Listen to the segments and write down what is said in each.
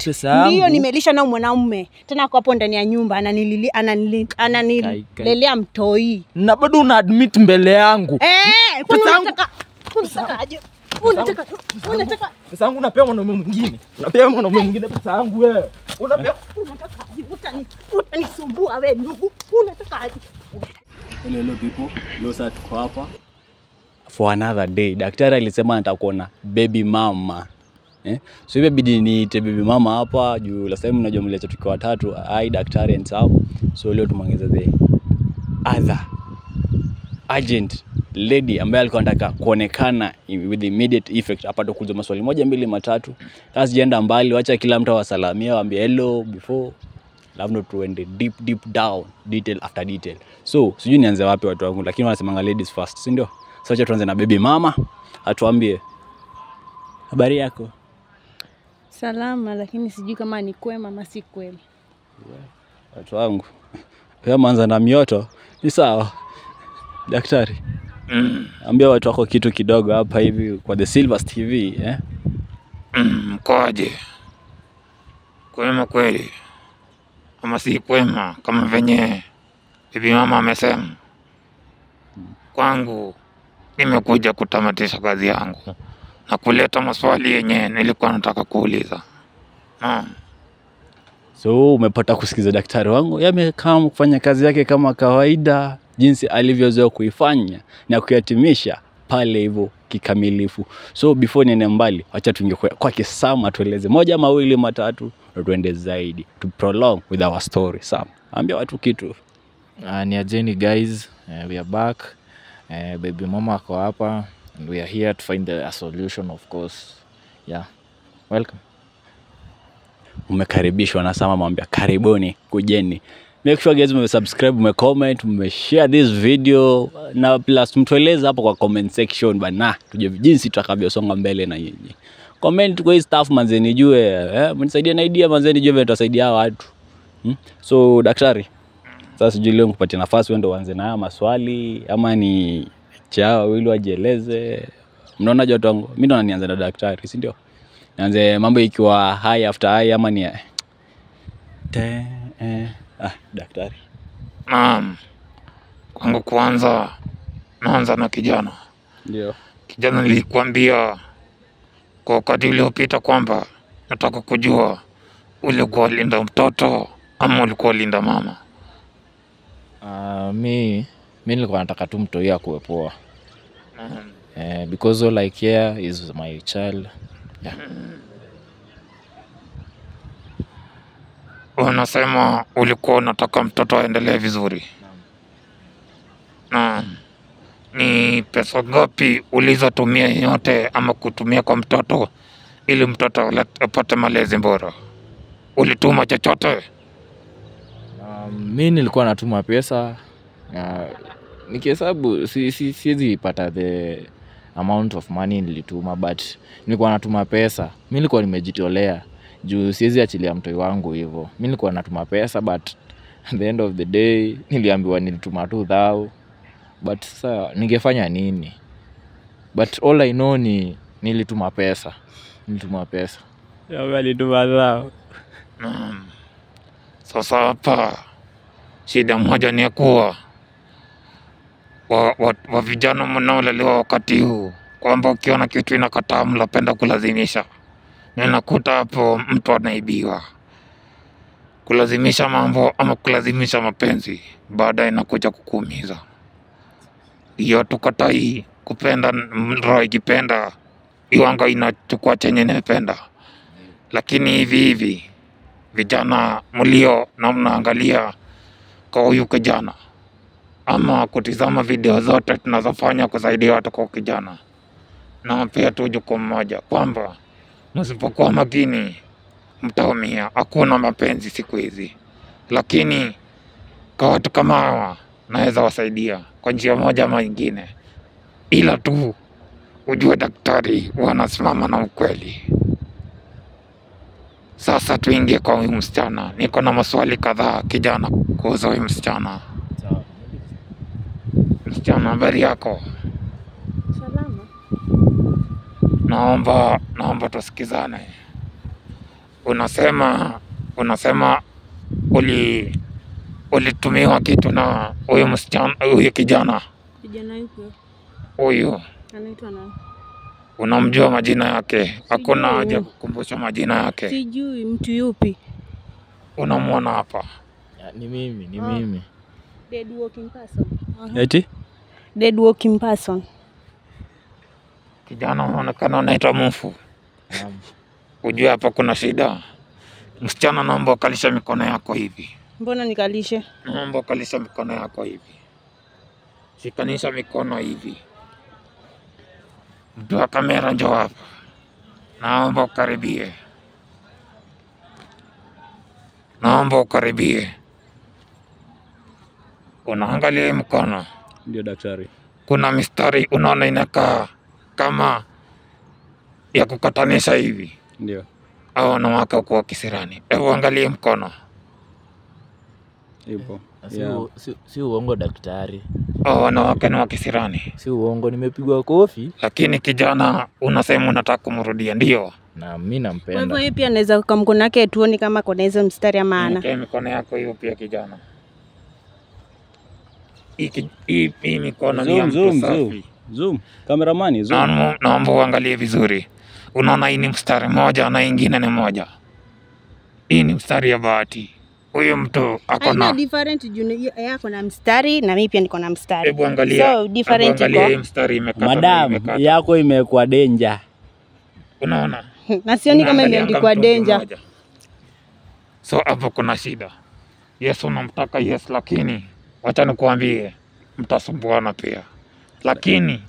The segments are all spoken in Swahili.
pesa yangu. Ndio nimelisha na mwanamume. Tena kwa hapo ndani ya nyumba ananilelea mtoi. Na bado una admit mbele yangu. Pesa yangu. Unataka pesa yangu unapewa mwanaume mwingine. Unapewa mwanaume mwingine pesa yangu wewe. Unataka utanisumbua wewe ndugu. Unataka aje? Hello people. Leo sasa tuko hapa for another day. Daktari alisema nitakuona baby mama. So hivi bidii niite baby mama hapa juu last time unajua mleta tukiwa watatu, I daktari and Sam. So leo tumeongeza the other agent lady ambaye alikuwa anataka kuonekana with immediate effect. Hapa ndo kuuliza maswali 1 2 3. Sasa jienda mbali, acha kila mtu awasalamia, waambie hello before labda tuende deep down, detail after detail. So sijui nianze wapi watu wangu, lakini wanasemanga ladies first, si ndio? Sasa acha tuanze na baby mama, atuambie habari yako. Salama, lakini sijui kama ni kwema ama si kwema. Watu wangu wewe manza na mioto ni sawa. Daktari ambia watu wako kitu kidogo hapa hivi kwa The Silvers TV. Mkoaje? Kwema kweli ama si kwema kama venye bibi mama amesema? Kwangu nimekuja kutamatisha kazi yangu na kuleta maswali yenye nilikuwa nataka kuuliza. So umepata kusikiza daktari wangu, yamekaa kufanya kazi yake kama kawaida jinsi alivyozoea kuifanya na kuyatimisha pale hivyo kikamilifu. So before niende mbali, acha tuingie kwa Sam atueleze 1 2 3 na tuende zaidi to prolong with our story. Sam, ambia watu kitu. Ni ajeni guys, we are back. Baby mama ako hapa and we are here to find a solution, of course. Yeah, welcome. Umekaribishwa na Sam, mwambia karibuni, kujeni. Make sure guys subscribe, comment, share this video na plus mtueleze hapo kwa comment section bana, tujue jinsi tutakavyosonga mbele na nyinyi. Comment kwa hii stuff manze nijue, mnisaidie na idea manze nijue vile tutasaidia watu. So daktari, sasa sijui leo nikupatie nafasi wewe ndo uanze na maswali ama ni chao ili wajieleze. Mnaona watu wangu, mimi ndo nianze na daktari, si ndio? Nianze mambo ikiwa high after high ama ni daktari. Naam. Kwangu kwanza naanza na kijana. Ndio. Kijana nilikwambia kwa wakati uliopita kwamba nataka kujua ulikuwa linda mtoto ama ulikuwa linda mama. Mimi nilikuwa nataka tu mtoi akuwe poa. Because all I care is my child. Yeah. Unasema ulikuwa unataka mtoto aendelee vizuri. Ni pesa ngapi ulizotumia yote ama kutumia kwa mtoto ili mtoto apate malezi bora? Ulituma chochote? Mimi nilikuwa natuma pesa. Nikihesabu siwezi pata the amount of money nilituma, but nilikuwa natuma pesa. Mimi nilikuwa nimejitolea juu siwezi achilia mtoi wangu hivyo. Mimi nilikuwa natuma pesa, but at the end of the day niliambiwa nilituma 2,000. But sasa ningefanya nini? But all I know ni nilituma pesa. Ya wali tumadhao. Sasa hapa shida moja ni kuwa wa vijana mnaolelewa wakati huu kwamba ukiona kitu inakataa mnapenda kulazimisha. Ninakuta hapo mtu anaibiwa. Kulazimisha mambo ama kulazimisha mapenzi baadaye inakuja kukuumiza. Hiyo tukatai kupenda, roho ikipenda iwanga inachukua chenye inapenda. Lakini hivi vijana mlio na mnaangalia kwa huyu kijana ama kutizama video zote tunazofanya kusaidia watu kwa kijana, na pia tu jukumu moja kwamba msipokuwa makini mtaumia. Hakuna mapenzi siku hizi, lakini kwa watu kama hawa naweza wasaidia kwa njia moja ama nyingine, ila tu ujue daktari wanasimama na ukweli. Sasa tuingie kwa huyu msichana. Niko na maswali kadhaa kijana kuhusu huyu msichana. Msichana, habari yako? Salama. Naomba tusikizane. unasema ulitumiwa kitu na huyo msichana, huyo kijana. Kijana yupi? Huyo Anaitwa nani? unamjua majina yake? Hakuna haja kukumbusha majina yake. Sijui mtu yupi. Unamwona hapa? Ni mimi. Dead walking person. Eti? Dead walking person. Kijana unaonekana unaitwa Mfu. Naam. Ujue hapa kuna shida. Msichana, naomba ukalisha mikono yako hivi. Mbona nikalishe? Naomba ukalisha mikono yako hivi. Shikanisha mikono hivi. Mtu wa kamera njoo hapa. Naomba ukaribie. Naomba ukaribie. Unaangalia mkono. Ndio daktari. Kuna mistari unaona inakaa kama ya kukatanisha hivi. Ndio. Au wanawake kwa kisirani. Hebu angalie mkono. Ipo. Si uongo daktari. Wanawake ni wa kisirani. Si uongo, nimepigwa kofi. Lakini kijana unasema unataka kumrudia, ndio? Na mimi Kwa nampenda. hivyo yeye pia anaweza kwa mkono wake tuone kama kuna hizo mstari ya maana. Okay, mikono yako hiyo pia kijana. Hii mikono ni ya mtu safi. Zoom. Kameramani, zoom. Naomba uangalie vizuri. Unaona hii ni mstari moja na ingine ni moja. Hii ni mstari ya bahati. Huyo mtu ako na different juu yako na mstari na mimi pia niko na mstari. Hebu angalia. So different angalia hii mstari imekata. Madam, yako imekuwa danger. Unaona? Na sioni kama imeandikwa danger. So hapo kuna shida. Yes, unamtaka yes, lakini wacha nikuambie mtasumbuana pia. Lakini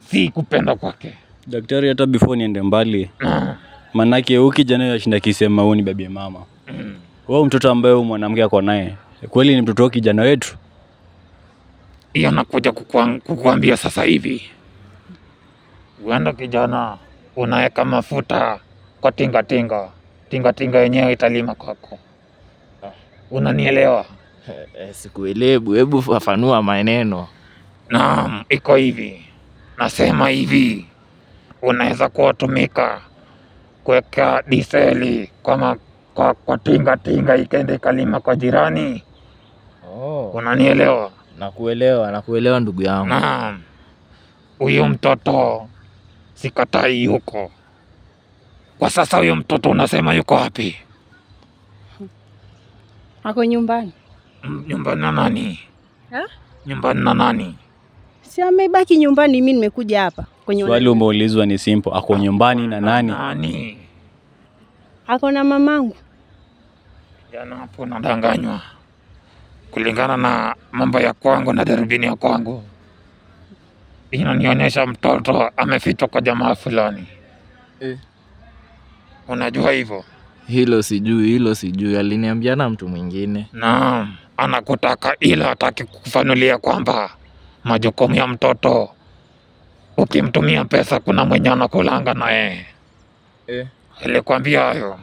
si kupenda kwake. Daktari, hata before niende mbali. Manake huyu kijana yashinda kisema huyu ni baby mama. Wewe mtoto ambaye huyu mwanamke ako naye, kweli ni mtoto wa kijana wetu? Hiyo nakuja kukuambia sasa hivi. Uenda kijana unaweka mafuta kwa tingatinga. Tingatinga yenyewe italima kwako. Unanielewa? Sikuelewi, hebu fafanua maneno. Naam, iko hivi. Nasema hivi. Unaweza kutumika kuweka diseli kwa tinga ikaende kalima kwa jirani. Unanielewa? Nakuelewa ndugu yangu. Naam. Huyo mtoto sikatai yuko. Kwa sasa huyo mtoto unasema yuko wapi? Ako nyumbani. Nyumbani na nani? Nyumbani na nani? Si amebaki nyumbani, mimi nimekuja hapa. Swali umeulizwa ni simple. Ako nyumbani na nani? Ako na mamangu. Jana hapo nadanganywa. Kulingana na mambo ya kwangu na darubini ya kwangu. Inanionyesha mtoto amefichwa kwa jamaa fulani. Unajua hivyo? Hilo sijui. Aliniambia na mtu mwingine. Naam, anakutaka ila hataki kufanulia kwamba majukumu ya mtoto ukimtumia pesa kuna mwenye anakulanga na yeye. Alikwambia hayo?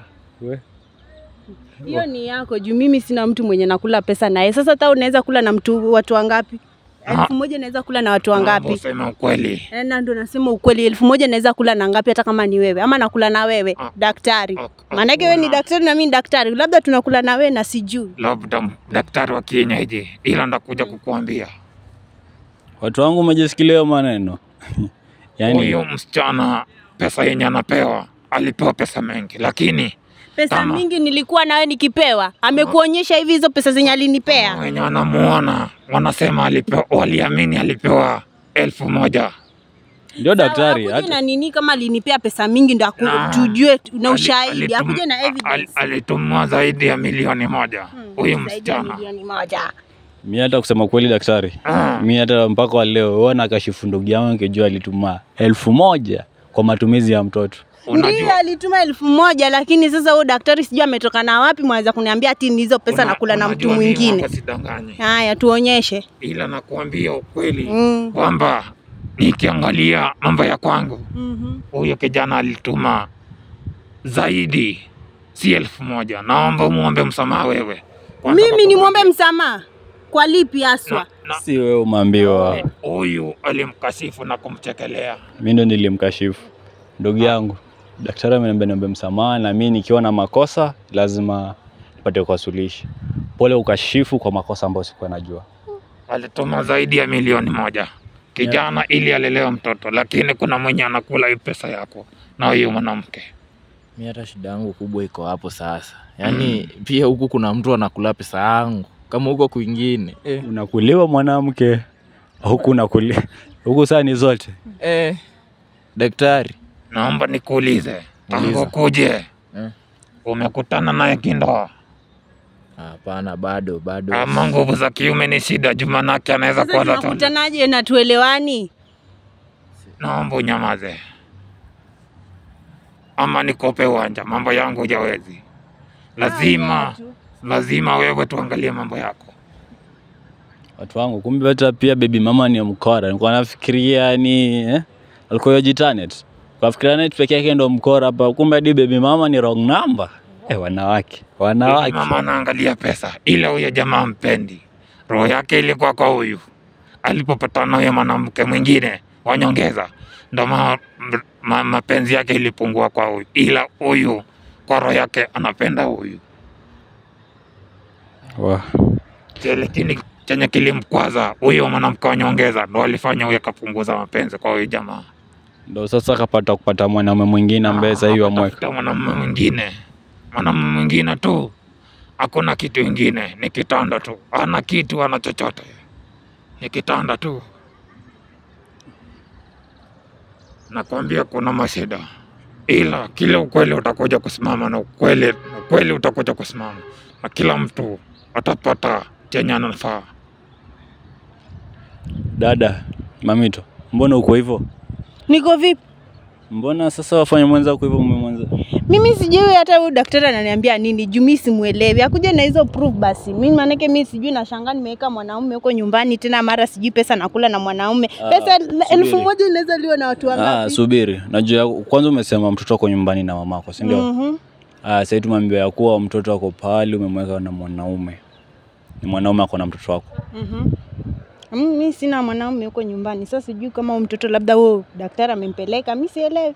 Hiyo ni yako juu mimi sina mtu mwenye nakula pesa naye. Sasa hata unaweza kula na watu wangapi? 1000 naweza kula na watu wangapi? Unasema ukweli. Na ndio nasema ukweli. 1000 naweza kula na ngapi hata kama ni wewe? Ama nakula na wewe daktari. Maana wewe ni daktari na mimi ni daktari. Labda tunakula na wewe na sijui. Labda daktari wa kienyeji. Ila ndakuja kukuambia. Watu wangu umejisikia maneno. Yaani huyo msichana pesa yenye anapewa, alipewa pesa mengi, lakini pesa mingi nilikuwa nawe nikipewa. Amekuonyesha hivi hizo pesa zenye alinipea. Wenye wanamuona wanasema alipewa, waliamini alipewa 1000. Ndio daktari. Hata na nini kama alinipea pesa mingi ndio tujue na ushahidi. Akuje na evidence. Alitumwa zaidi ya milioni 1 huyo msichana. Milioni 1. Mimi hata kusema kweli daktari. Mimi hata mpaka leo uona kashifu ndugu yangu ngejua alituma 1000 kwa matumizi ya mtoto. Ndio alituma 1000, lakini sasa huyo daktari sijui ametoka na wapi, mwaweza kuniambia ati ni hizo pesa nakula na mtu mwingine. Haya tuonyeshe. Ila nakuambia ukweli kwamba nikiangalia mambo ya kwangu huyo kijana alituma zaidi si 1000. Naomba muombe msamaha wewe. Mimi ni muombe msamaha? Kwa lipi haswa? Si wewe umeambiwa. Huyu alimkashifu na kumchekelea. Mimi ndo nilimkashifu. Ndugu yangu. Daktari ameniambia niombe msamaha na mimi nikiwa na makosa lazima nipate kwa suluhisho. Pole ukashifu kwa makosa ambayo sikuwa najua. Alituma zaidi ya milioni 1 kijana ili alelewe mtoto, lakini kuna mwenye anakula hii pesa yako na huyo mwanamke. Mimi hata shida yangu kubwa iko hapo sasa. Yaani pia huku kuna mtu anakula pesa yangu kama huko kwingine. Unakuliwa mwanamke huku unakuliwa. Huku saa ni zote. Daktari, naomba nikuulize, tangu kuje umekutana naye kindoa? Hapana, bado. Ama nguvu za kiume ni shida, Jumanake anaweza kuwa tatizo. Tunakutanaje na tuelewani? Naomba unyamaze. Ama nikope uwanja, mambo yangu hujawezi. Lazima wewe tuangalie mambo yako. Watu wangu, kumbe hata pia baby mama ni mkora. Nilikuwa nafikiria ni alikuwa yojitanet. Kwa fikiria net pekee yake ndo mkora hapa. Kumbe hadi baby mama ni wrong number. Wanawake. Baby mama anaangalia pesa. Ile huyo jamaa mpendi. Roho yake ilikuwa kwa huyu. Alipopatana huyo mwanamke mwingine wanyongeza, ndo mapenzi yake ilipungua kwa huyu. Ila huyu kwa roho yake anapenda huyu. Lakini chenye kilimkwaza huyo mwanamke wanyongeza ndo alifanya huyo kapunguza mapenzi kwa huyu jamaa. Ndo sasa kupata mwanaume mwingine ambaye sasa hivi amweka. Mwanamume mwingine tu. Hakuna kitu kingine, ni kitanda tu. Ana kitu, ana chochote. Ni kitanda tu. Nakwambia kuna mashida. Ila kile ukweli utakuja kusimama na ukweli utakuja kusimama. Na kila mtu atapata chenye anafaa. Dada, mamito, mbona uko hivyo? Niko vipi? Mbona sasa wafanya mwenzako hivyo mwenza? Mimi sijui hata huyu daktari ananiambia nini, juu mimi simuelewi. Akuje na hizo proof basi. Mimi manake mimi sijui, nashangaa nimeweka mwanaume huko nyumbani tena mara sijui pesa nakula na mwanaume. Pesa 1000 inaweza liwa na watu wangapi? Subiri. Najua kwanza umesema mtoto wako nyumbani na mamako, si ndio? Sasa tumwambia ya kuwa mtoto wako pale umemweka na mwanaume. Ni mwanaume ako na mtoto wako. Mimi sina mwanaume huko nyumbani. Sasa sijui kama mtoto labda huo daktari amempeleka, mimi sielewi.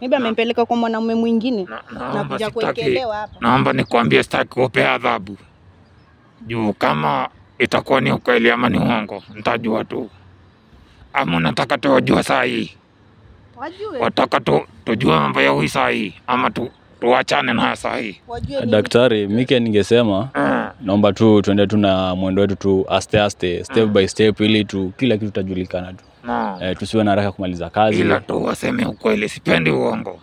Maybe amempeleka kwa mwanaume mwingine na kuja kuekelewa hapa. Naomba nikwambie sitaki kupe adhabu. Juu kama itakuwa ni ukweli ama ni uongo, nitajua tu. Ama unataka tujue saa hii? Wajue. Wataka tujue mambo ya huyu saa hii ama tuachane na saa hii? Daktari, mimi ningesema naomba tu tuende tu na mwendo wetu tu aste step by step ili tu kila kitu tajulikana tu. Tusiwe na haraka kumaliza kazi. Ila tu waseme ukweli, sipendi uongo.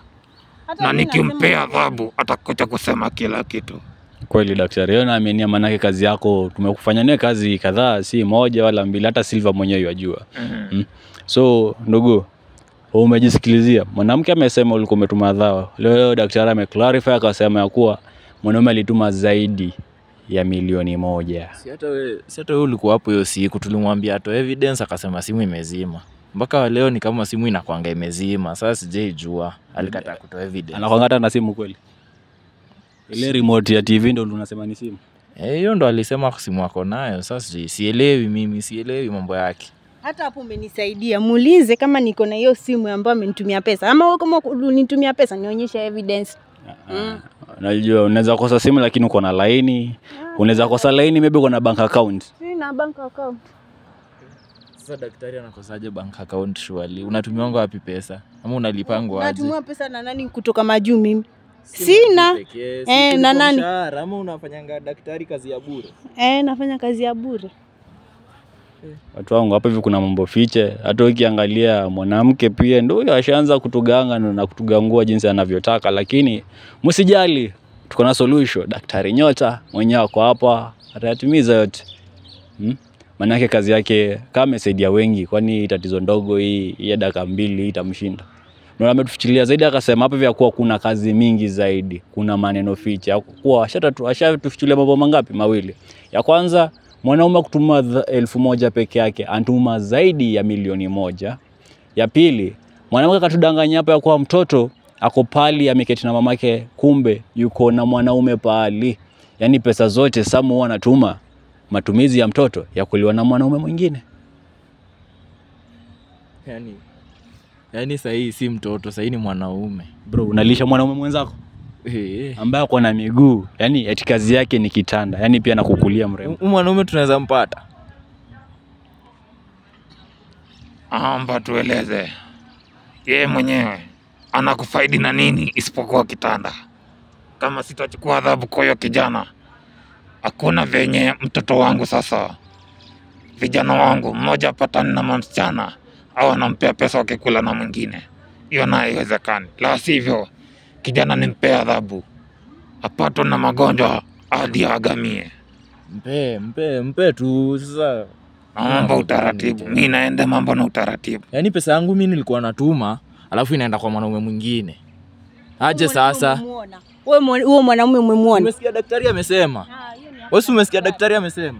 Na nikimpea adhabu atakuja kusema kila kitu. Kweli daktari, wewe naamini manake kazi yako tumekufanya naye kazi kadhaa, si moja wala mbili, hata Silva mwenyewe yajua. So ndugu, umejisikilizia. Mwanamke amesema ulikuwa umetuma adhabu. Leo daktari ameclarify akasema ya kuwa mwanaume alituma zaidi ya milioni 1. Si hata wewe ulikuwa hapo hiyo siku, tulimwambia atoe evidence akasema simu imezima. Mpaka leo ni kama simu inakuanga imezima. Sasa sijaijua alikataa kutoa evidence. Anakuanga na simu kweli? Ile remote ya TV ndio unasema ni simu? Hiyo ndo alisema simu yako nayo. Sasa sielewi mambo yake. Hata hapo umenisaidia. Muulize kama niko na hiyo simu ambayo amenitumia pesa. Ama wewe kama unitumia pesa nionyeshe evidence. Unajua unaweza kosa simu lakini uko na laini. Unaweza kosa laini maybe uko na bank account. Sina bank account. Sasa daktari anakosaje bank account surely? Unatumianga wapi pesa? Ama unalipangwa aje? Natumia pesa na nani kutoka majuu mimi? Sina. Na nani? Ama unafanyanga daktari kazi ya bure? Nafanya kazi ya bure. Watu wangu hapa hivi kuna mambo fiche. Hata ukiangalia mwanamke pia ndio ashaanza kutuganga na kutugangua jinsi anavyotaka, lakini msijali, tuko na solution. Daktari Nyota mwenyewe ako hapa atayatimiza yote. Manake kazi yake kama amesaidia wengi, kwani tatizo ndogo hii ya dakika 2 itamshinda. Na ametufichilia zaidi akasema hapa vya kuwa kuna kazi mingi zaidi, kuna maneno fiche. Kwa ashatufichilia mambo mangapi? 2. Ya kwanza, mwanaume kutuma 1000 peke yake antuma zaidi ya milioni 1. Ya pili, mwanamke katudanganya hapa ya kuwa mtoto ako pali ameketi na mamake, kumbe yuko na mwanaume pali. Yaani pesa zote Samu huwa anatuma matumizi ya mtoto ya kuliwa na mwanaume mwingine. Yaani sahii si mtoto, sahii ni mwanaume. Bro, unalisha mwanaume mwenzako? Ambaye ako na miguu, yani eti kazi yake ni kitanda, yani pia nakukulia mrembo. Mwanaume tunaweza mpata. Amba tueleze. Yeye mwenyewe anakufaidi na nini isipokuwa kitanda? Kama sitachukua adhabu kwa hiyo kijana, hakuna venye mtoto wangu sasa, vijana wangu mmoja apatani na msichana au anampea pesa wakikula na mwingine. Hiyo nayo haiwezekani. La sivyo kijana nimpea adhabu, apatwe na magonjwa hadi agamie. Mpe tu sasa. Mambo utaratibu. Mimi naenda mambo na utaratibu. Yaani pesa yangu mimi nilikuwa natuma, alafu inaenda kwa mwanaume mwingine. Aje sasa. Wewe mwanaume umemwona? Umesikia daktari amesema? Wewe umesikia daktari amesema?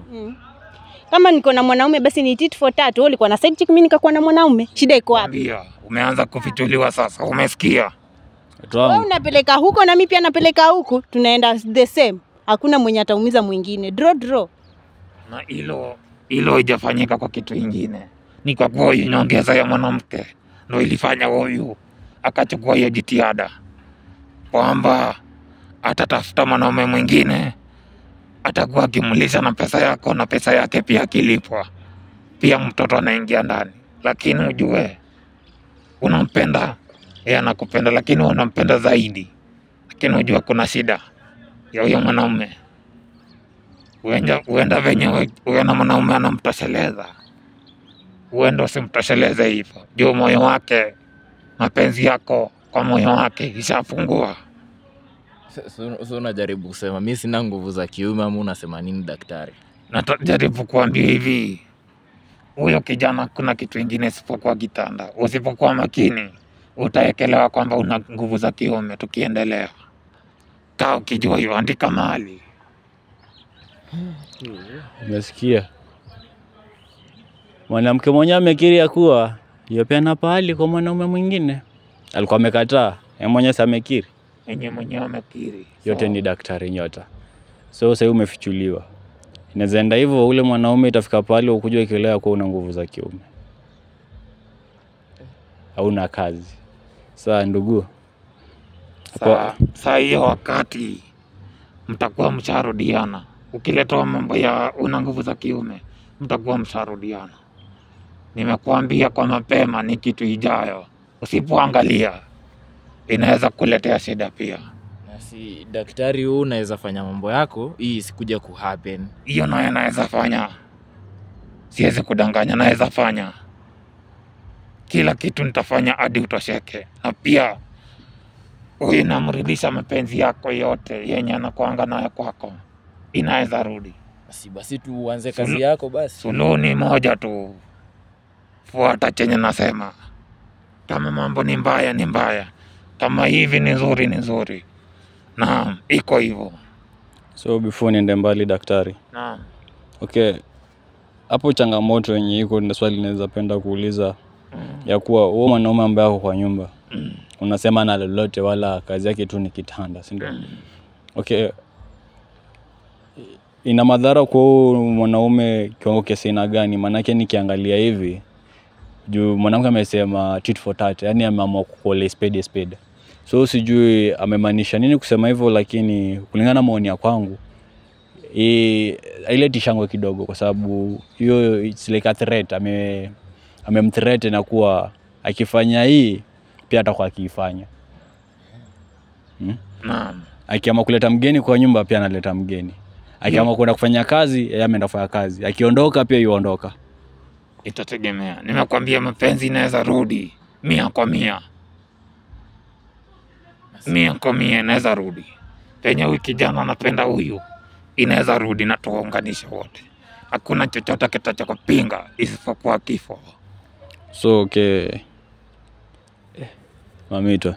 Kama niko na mwanaume basi ni tit for tat. Wewe ulikuwa na side chick, mimi nikakuwa na mwanaume. Shida iko wapi? Umeanza kufichuliwa sasa. Umesikia? Wewe unapeleka huko na mimi pia napeleka huko. Tunaenda the same. Hakuna mwenye ataumiza mwingine. Draw. Na hilo haijafanyika kwa kitu kingine. Ni kwa kuwa nyongeza ya mwanamke ndio ilifanya huyu akachukua hiyo jitihada kwamba atatafuta mwanaume mwingine, atakuwa akimlisha na pesa yako na pesa yake pia akilipwa. Pia mtoto anaingia ndani. Lakini ujue unampenda, yeye anakupenda, lakini unampenda zaidi. Lakini ujue kuna shida ya huyo mwanaume. Uenda venye uena mwanaume anamtosheleza, uenda usimtosheleze hivyo. Juu moyo wake, mapenzi yako kwa moyo wake ishafungua. So unajaribu kusema mimi sina nguvu za kiume ama unasema nini daktari? Najaribu kuambia hivi, huyo kijana kuna kitu kingine isipokuwa kitanda. Usipokuwa makini utaekelewa kwamba una nguvu za kiume. Tukiendelea, kaa ukijua hiyo, andika mahali. Umesikia? Mwanamke mwenyewe amekiria kuwa yopeana pahali kwa mwanaume mwingine. Alikuwa amekataa, yeye mwenyewe amekiri. Mwenyewe amekiri. Yote ni daktari nyota. So sasa umefichuliwa. Inaweza enda hivyo, ule mwanaume itafika pale ukuje ukielewa kwa una nguvu za kiume. Hauna kazi. Sasa ndugu. Sasa hiyo wakati mtakuwa msharudiana. Ukileta mambo ya una nguvu za kiume, mtakuwa msharudiana. Nimekuambia kwa mapema ni kitu ijayo. Usipoangalia inaweza kuletea shida pia. Na si daktari huu unaweza fanya mambo yako, hii isikuja kuhappen. Hiyo nayo naweza fanya. Siwezi kudanganya, naweza fanya. Kila kitu nitafanya hadi utosheke. Na pia huyu namrudisha mapenzi yako yote yenye anakuanga nayo kwako. Inaweza rudi. Basi tuanze kazi yako basi. Suluhu ni moja tu. Fuata chenye nasema. Kama mambo ni mbaya ni mbaya. Kama hivi ni nzuri ni nzuri. Naam, iko hivyo. So before niende mbali daktari. Naam. Okay. Hapo changamoto yenye iko ndio swali naweza penda kuuliza. Ya kuwa wewe mwanaume ambaye ako kwa nyumba. Unasema ana lolote wala kazi yake tu ni kitanda, si ndio? Okay. Ina madhara kwa mwanaume kiwango kiasi gani? Maana yake nikiangalia hivi juu mwanamke amesema tit for tat, yani ameamua kucall spade. So sijui amemaanisha nini kusema hivyo, lakini kulingana na maoni ya kwangu ile tishango kidogo, kwa sababu hiyo it's like a threat. Amemthreat na kuwa akifanya hii pia atakuwa akifanya. Naam. Akiamua kuleta mgeni kwa nyumba pia analeta mgeni. Akiamua kwenda kufanya kazi, yeye ameenda kufanya kazi. Akiondoka pia yuondoka. Itategemea. Nimekwambia mapenzi inaweza rudi 100%. 100% inaweza rudi. Penye huyu kijana anapenda huyu, inaweza rudi na tuunganishe wote. Hakuna chochote kitachokupinga isipokuwa kifo. So okay. Mamito.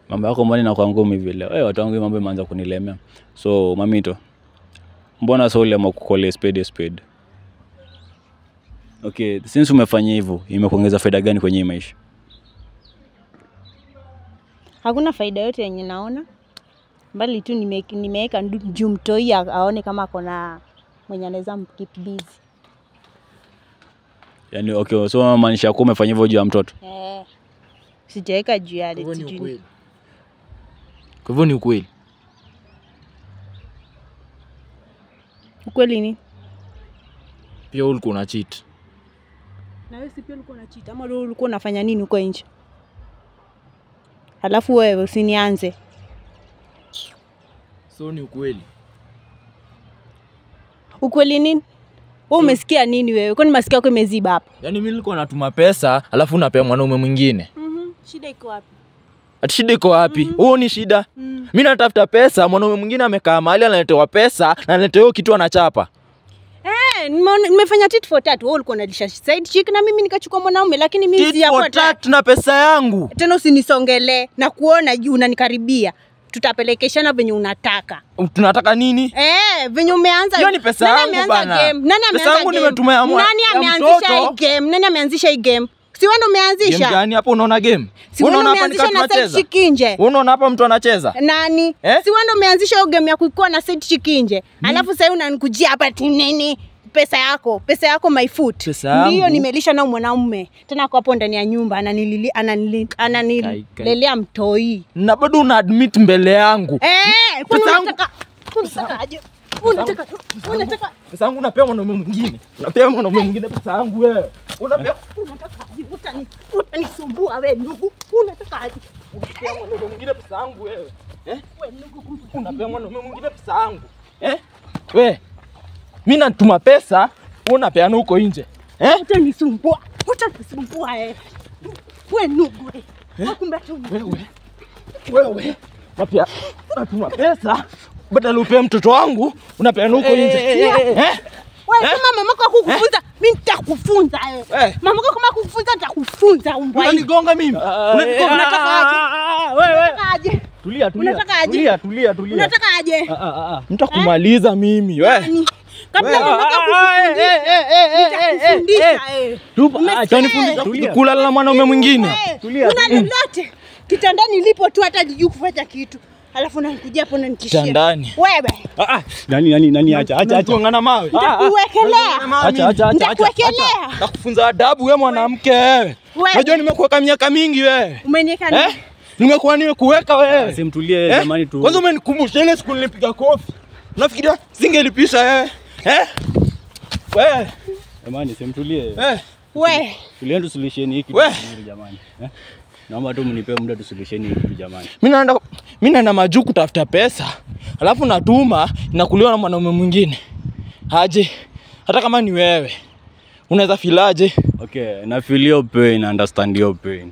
Mambo yako mbona inakuwa ngumu hivi leo? Watu wangu mambo yameanza kunilemea. So mamito, mbona sio uliamua kucall spade? Okay, since umefanya hivyo, imekuongeza faida gani kwenye maisha? Hakuna faida yote yenye naona. Bali tu nimeweka juu mtoi aone kama akona mwenye anaweza mkeep busy. Yaani okay, so maanisha kwa umefanya hivyo juu ya mtoto? Sijaweka juu ya Kwa hivyo ni sijui. ukweli. Kwa hivyo ni ukweli. Ukweli ni? Pia ulikuwa una cheat. Na wewe si pia ulikuwa unacheat ama wewe ulikuwa unafanya nini huko nje? Alafu wewe usinianze. So ni ukweli. Ukweli nini? Wewe umesikia nini wewe? Kwani masikio yako imeziba hapa? Yaani mimi nilikuwa natuma pesa, alafu unapea mwanaume mwingine. Shida iko wapi? Ati shida iko wapi? Huo ni shida. Mimi natafuta pesa, mwanaume mwingine amekaa mahali analetewa pesa na analetewa kitu anachapa. Nimefanya tit for tat. Wewe ulikuwa unalisha side chick na mimi nikachukua mwanaume, lakini mimi Tit for tat na pesa yangu. Tena usinisongelee na kuona juu unanikaribia. Tutapelekeshana venye unataka. Tunataka nini? Venye umeanza. Hiyo ni pesa yangu bana. Nani ameanza pesa yangu nimetuma ya Nani ameanzisha hii game? Nani ameanzisha hii game? Si wewe ndo umeanzisha? Game gani hapo unaona game? Si wewe ndo umeanzisha na side chick nje? Unaona hapa mtu anacheza? Nani? Si wewe ndo umeanzisha hiyo game ya kuikuwa na side chick nje? Alafu sasa unanikujia hapa nini? Pesa yako my foot. Ndio nimelisha na mwanaume. Tena kwa hapo ndani ya nyumba ananilelea mtoi. Na bado una admit mbele yangu. Pesa yangu. Unataka pesa yangu unapea mwanaume mwingine. Unapea mwanaume mwingine pesa yangu wewe. Unataka utanisumbua wewe ndugu. Unataka aje? Unapea mwanaume mwingine pesa yangu wewe. Wewe ndugu unapea mwanaume mwingine pesa yangu. Wewe mimi natuma pesa, unapeana huko nje. Utanisumbua wewe. Wewe ndugu wewe. Kumbe tu wewe. Natuma pesa, badala upe mtoto wangu, unapeana huko nje. Wewe kama mamako akukufunza, mimi nitakufunza wewe. Mamako kama akukufunza nitakufunza umbwa. Unanigonga mimi. Unataka aje? Wewe. Aje? Tulia. Tulia. Unataka aje? Mtakumaliza mimi wewe. Kabla mamako akufundisha Acha kulala na mwanaume mwingine. Tulia. Una lolote? Kitandani lipo tu hata jiju kufanya kitu. Alafu unanikujia hapo unanitishia. Kitandani. Wewe. Nani acha. Tuongana mawe. Nitakuwekelea. Acha. Nitakuwekelea. Nakufunza adabu wewe mwanamke wewe. Unajua nimekuweka miaka mingi wewe. Umeniweka nini? Nimekuweka wewe. Simtulie jamani tu. Kwanza umenikumbusha ile siku nilipiga kofi. Unafikiria singelipisha wewe? Wewe. Jamani simtulie. Wewe. Tulieni tusulisheni hiki jamani. Naomba tu mnipe muda tusulisheni hiki jamani. Mimi naenda majuu kutafuta pesa. Alafu natuma nakuliwa na mwanaume mwingine. Aje. Hata kama ni wewe. Unaweza filaje? Okay, na feel your pain, understand your pain,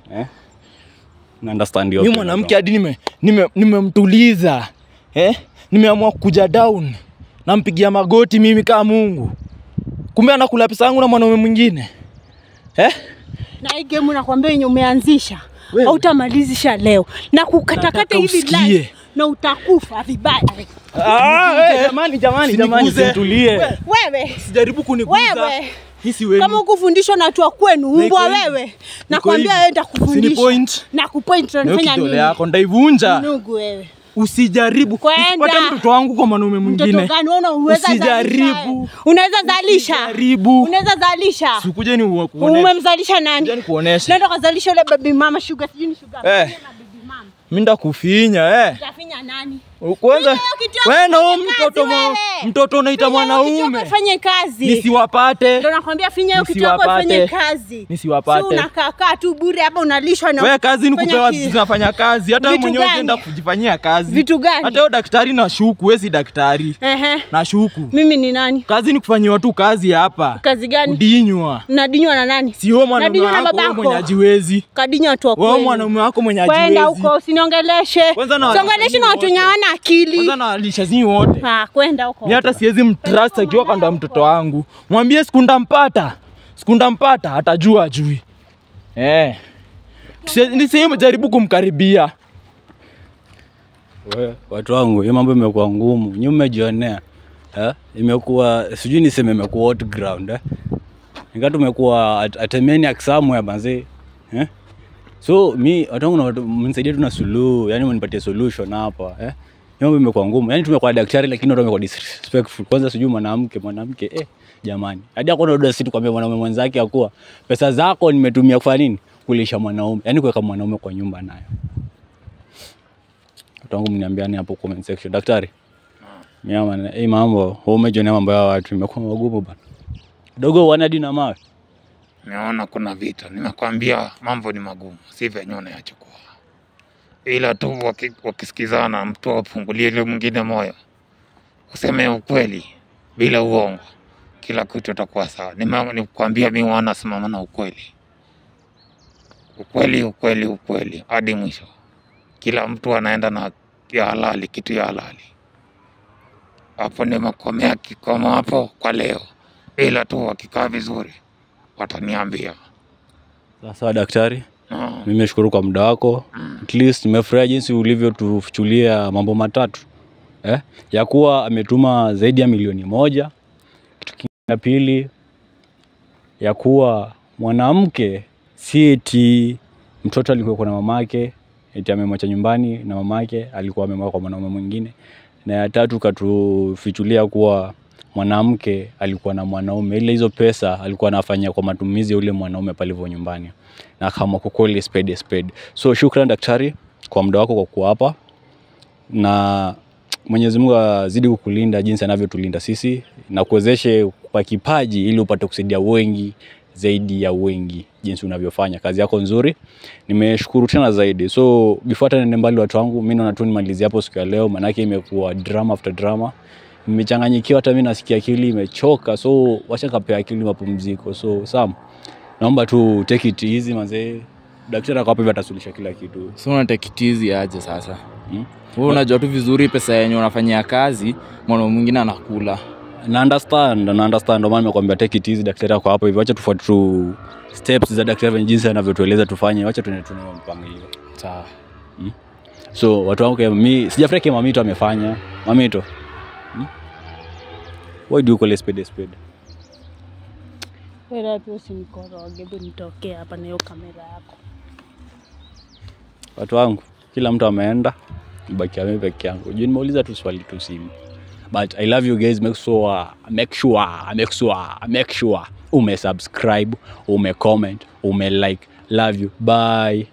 Na understand your pain. Mimi mwanamke hadi nimemtuliza. Nimeamua kuja down. Nampigia magoti mimi kama Mungu. Kumbe anakula pesa yangu na mwanaume mwingine. Na hii game nakwambia yenye umeanzisha. Hautamalizisha leo. Na kukatakata hivi live. Na utakufa vibaya. Jamani simtulie. Wewe. Sijaribu kuniguza. Wewe. Hisi wewe. Kama ukufundishwa na watu wa kwenu umbwa wewe. Nakwambia wewe nitakufundisha. Na kupoint unafanya nini? Kidole yako ndaivunja. Ndugu wewe. Usijaribu kupata mtoto wangu kwa mwanaume mwingine. Mtoto gani wewe unaweza usijaribu. Unaweza zalisha. Unaweza zalisha. Sikuje ni uone. Umemzalisha nani? Sikuje kuonesha. Nenda kuzalisha yule baby mama sugar, sijui ni sugar. Mimi ndakufinya Utafinya nani? Kwanza wewe na mtoto unaita mwanaume. Afanye kazi. Nisiwapate. Ndio nakwambia finya hiyo kitu yako afanye kazi. Nisiwapate. Si unakaa tu bure hapa unalishwa na wewe kazi ni kupewa zinafanya kazi. Hata wewe mwenyewe unaenda kujifanyia kazi. Vitu gani? Hata wewe daktari na shuku, wewe si daktari. Na shuku. Mimi ni nani? Kazi ni kufanyiwa tu kazi hapa. Kazi gani? Kudinywa. Nadinywa na nani? Si wewe mwanaume wako mwenye hajiwezi. Kadinywa watu wako. Wewe mwanaume wako mwenye hajiwezi. Kwenda huko usiniongeleshe. Usiongeleshe na watu nyawana akili. Kwanza na walisha zinyi wote. Kwenda huko. Mimi hata siwezi mtrust akiwa kando ya mtoto wangu. Mwambie siku ndampata atajua ajui. Niseme jaribu kumkaribia. Wewe watu wangu, hii mambo imekuwa ngumu. Nyinyi mmejionea. Imekuwa sijui niseme imekuwa hot ground. Ingawa tumekuwa atemeni somewhere manzi. So mi watu wangu mnisaidie tu na suluhu, yani mnipatie solution hapa. Mambo imekuwa ngumu. Yani tumekuwa daktari lakini watu wamekuwa disrespectful. Kwanza sijui mwanamke jamani. Hadi hakuna doda situ kwambia mwanaume mwenzake akuwa pesa zako nimetumia kufanya nini? kulisha mwanaume, yani kuweka mwanaume kwa nyumba nayo. Watu wangu mniambiani hapo comment section. Daktari, nyama hii mambo umejionea mambo ya watu imekuwa magumu bana. Dogo wanadi na mawe. Naona kuna vita. Nimekwambia mambo ni magumu. Si venye unayachukua. Ila tu wakisikizana mtu afungulie ile mwingine moyo. Useme ukweli bila uongo. Kila kitu kitakuwa sawa. Nimekwambia mimi wanasimama na ukweli. Ukweli hadi mwisho. Kila mtu anaenda na ya halali, kitu ya halali. Hapo nimekomea kikomo hapo kwa leo. Ila tu wakikaa vizuri wataniambia. Sawa daktari. Mimi nashukuru kwa muda wako. At least nimefurahi jinsi ulivyotufichulia mambo matatu. Ya kuwa ametuma zaidi ya milioni 1. Kitu kingine pili, ya kuwa mwanamke si eti mtoto alikuwa na mamake, eti amemwacha nyumbani na mamake alikuwa amemwacha kwa mwanaume mwingine. Na ya tatu katufichulia kuwa mwanamke alikuwa na mwanaume, ile hizo pesa alikuwa anafanya kwa matumizi ya ule mwanaume pale hivyo nyumbani. Na kama kukoli spade. So shukrani daktari kwa muda wako kwa kuwa hapa. Na Mwenyezi Mungu azidi kukulinda jinsi anavyotulinda sisi na kuwezeshe kwa kipaji ili upate kusaidia wengi zaidi ya wengi jinsi unavyofanya. Kazi yako nzuri. Nimeshukuru tena zaidi. So before hata niende mbali watu wangu, mimi naona tu nimalizie hapo siku ya leo, maana yake imekuwa drama after drama. Nimechanganyikiwa, hata mimi nasikia akili imechoka. So wacha kapea akili mapumziko. So Sam, naomba tu take it easy manze. Daktari ako hapa hivi atasuluhisha kila kitu. So una take it easy aje sasa? Wewe unajua tu vizuri pesa yenyewe unafanyia kazi, mwana mwingine anakula. Na understand. Ndio maana nimekwambia take it easy, daktari ako hapa hivi. Acha tufuate tu steps za daktari jinsi anavyotueleza tufanye. Acha tuone mpangilio. Sawa. So watu wangu mimi sijafurahi kama Mamito amefanya. Mamito. Why do you call spade? Wewe tu usinikoroge, nitokee hapa na hiyo kamera yako. Watu wangu, kila mtu ameenda, nibaki mimi peke yangu. Juu nimeuliza tu swali tu simu. But I love you guys. Make sure ume subscribe, ume comment, ume like. Love you. Bye.